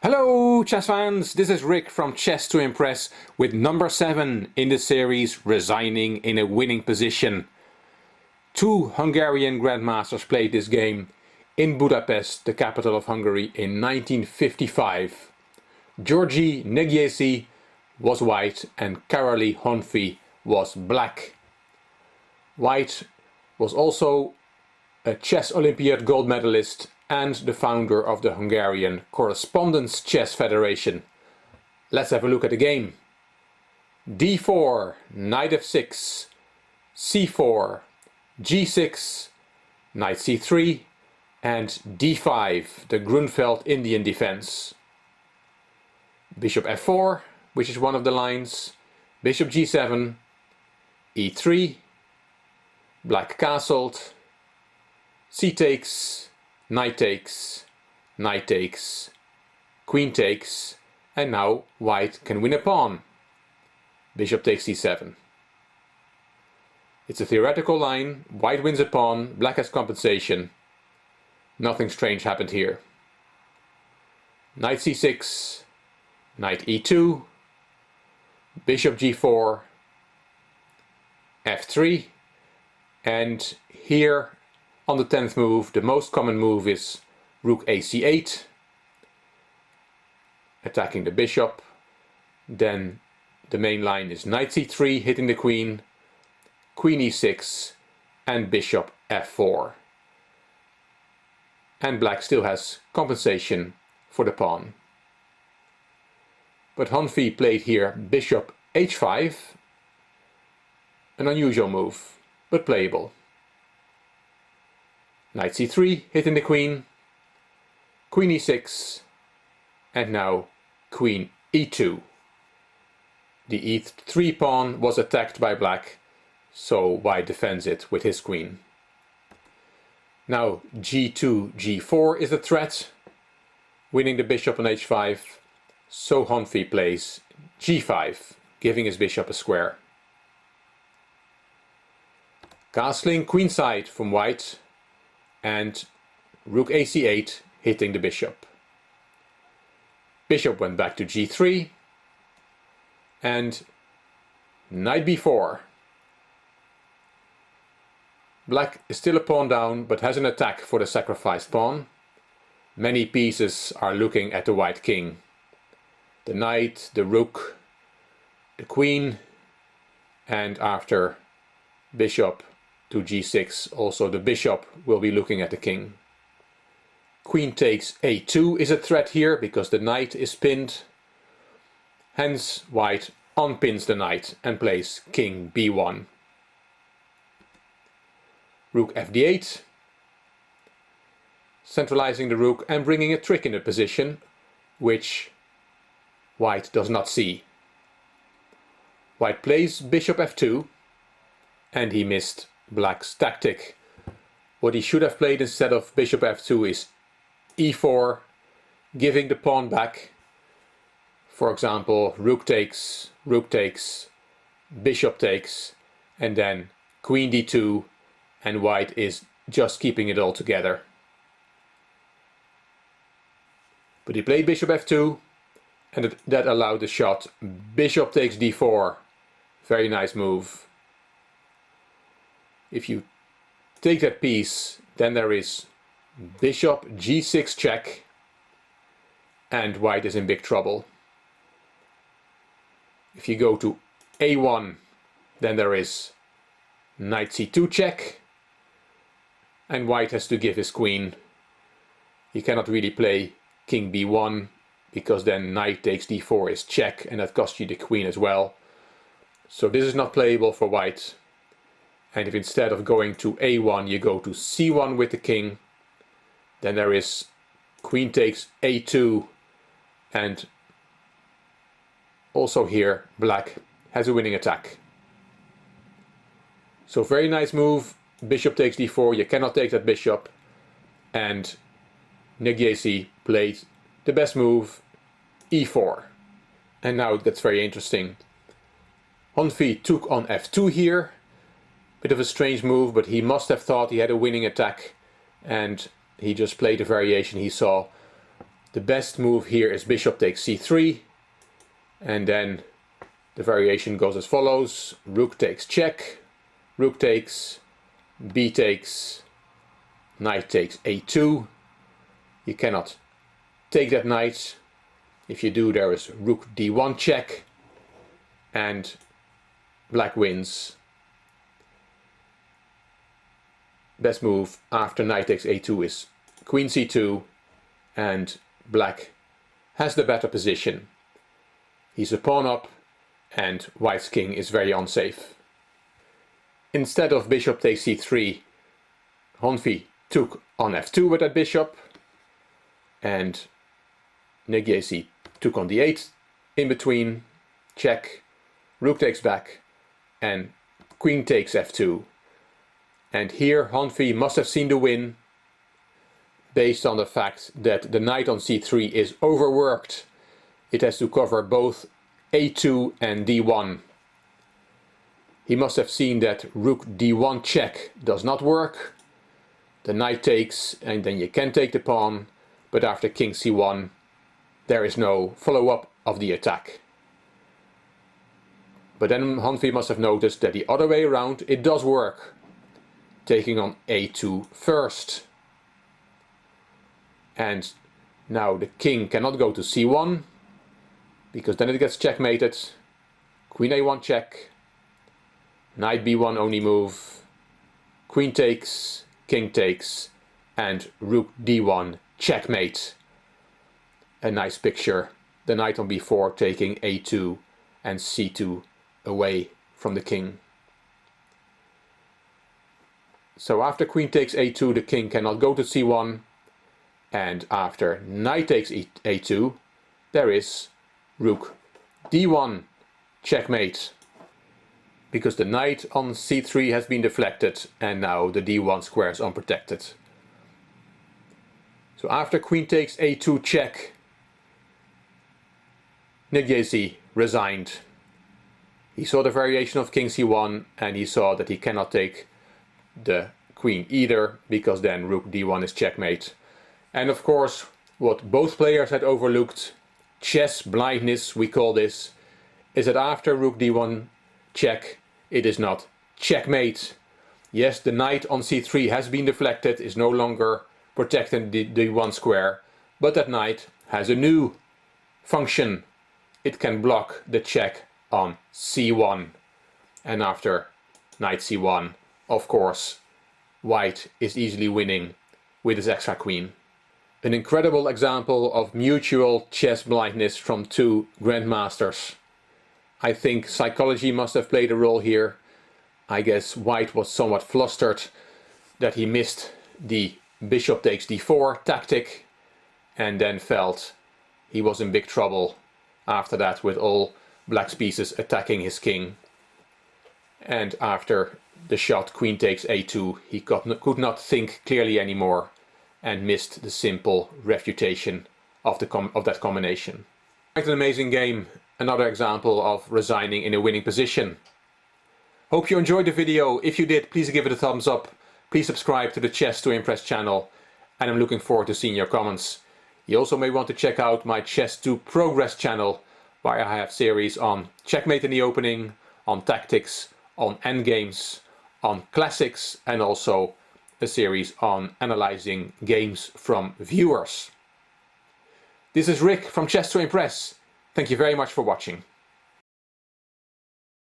Hello chess fans, this is Rick from Chess to Impress with number 7 in the series Resigning in a Winning Position. Two Hungarian Grandmasters played this game in Budapest, the capital of Hungary, in 1955. György Negyesy was white and Negyesy-Honfi was black. White was also a chess Olympiad gold medalist and the founder of the Hungarian Correspondence Chess Federation. Let's have a look at the game. d4, knight f6, c4, g6, knight c3, and d5, the Grunfeld Indian defense. Bishop f4, which is one of the lines, bishop g7, e3, black castled, c takes, knight takes, knight takes, queen takes, and now white can win a pawn. Bishop takes c7. It's a theoretical line, white wins a pawn, black has compensation. Nothing strange happened here. Knight c6, knight e2, bishop g4, f3, and here on the 10th move, the most common move is rook ac8, attacking the bishop. Then the main line is knight c3, hitting the queen, queen e6, and bishop f4. And black still has compensation for the pawn. But Honfi played here bishop h5, an unusual move, but playable. Knight c3, hitting the queen, queen e6, and now queen e2. The e3 pawn was attacked by black, so white defends it with his queen. Now g2, g4 is the threat, winning the bishop on h5, so Honfi plays g5, giving his bishop a square. Castling queenside from white, and rook ac8 hitting the bishop. Bishop went back to g3 and knight b4. Black is still a pawn down but has an attack for the sacrificed pawn. Many pieces are looking at the white king. The knight, the rook, the queen, and after bishop to g6, also the bishop will be looking at the king. Queen takes a2 is a threat here because the knight is pinned. Hence white unpins the knight and plays king b1. Rook fd8, centralizing the rook and bringing a trick in the position, which white does not see. White plays bishop f2, and he missed black's tactic. What he should have played instead of bishop f2 is e4, giving the pawn back. For example, rook takes, bishop takes, and then queen d2, and white is just keeping it all together. But he played bishop f2, and that allowed the shot bishop takes d4. Very nice move. If you take that piece, then there is bishop g6 check, and white is in big trouble. If you go to a1, then there is knight c2 check, and white has to give his queen. He cannot really play king b1, because then knight takes d4 is check, and that costs you the queen as well. So this is not playable for white. And if instead of going to a1 you go to c1 with the king, then there is queen takes a2, and also here black has a winning attack. So very nice move, bishop takes d4, you cannot take that bishop, and Negyesy played the best move, e4. And now that's very interesting. Honfi took on f2 here. Bit of a strange move, but he must have thought he had a winning attack, and he just played a variation he saw. The best move here is bishop takes c3, and then the variation goes as follows: rook takes check, rook takes, b takes, knight takes a2. You cannot take that knight. If you do, there is rook d1 check, and black wins. Best move after knight takes a2 is queen c2, and black has the better position. He's a pawn up, and white's king is very unsafe. Instead of bishop takes c3, Honfi took on f2 with that bishop, and Negyesy took on d8 in between, check, rook takes back, and queen takes f2. And here Honfi must have seen the win, based on the fact that the knight on c3 is overworked. It has to cover both a2 and d1. He must have seen that rook d1 check does not work. The knight takes, and then you can take the pawn, but after king c1 there is no follow-up of the attack. But then Honfi must have noticed that the other way around it does work, taking on a2 first. And now the king cannot go to c1, because then it gets checkmated. Queen a1 check, knight b1 only move, queen takes, king takes, and rook d1 checkmate. A nice picture, the knight on b4 taking a2 and c2 away from the king. So after queen takes a2, the king cannot go to c1, and after knight takes a2, there is rook d1 checkmate, because the knight on c3 has been deflected, and now the d1 square is unprotected. So after queen takes a2 check, Negyesy resigned. He saw the variation of king c1, and he saw that he cannot take the queen either, because then rook d1 is checkmate. And of course, what both players had overlooked, chess blindness we call this, is that after rook d1 check, it is not checkmate. Yes, the knight on c3 has been deflected, is no longer protecting the d1 square, but that knight has a new function. It can block the check on c1. And after knight c1, of course, white is easily winning with his extra queen. An incredible example of mutual chess blindness from two grandmasters. I think psychology must have played a role here. I guess white was somewhat flustered that he missed the bishop takes d4 tactic, and then felt he was in big trouble after that with all black's pieces attacking his king. And after the shot queen takes a2, he could not think clearly anymore, and missed the simple refutation of that combination. Quite an amazing game, another example of resigning in a winning position. Hope you enjoyed the video. If you did, please give it a thumbs up. Please subscribe to the Chess to Impress channel, and I'm looking forward to seeing your comments. You also may want to check out my Chess to Progress channel, where I have series on checkmate in the opening, on tactics, on endgames, on classics, and also a series on analyzing games from viewers. This is Rick from Chess to Impress. Thank you very much for watching.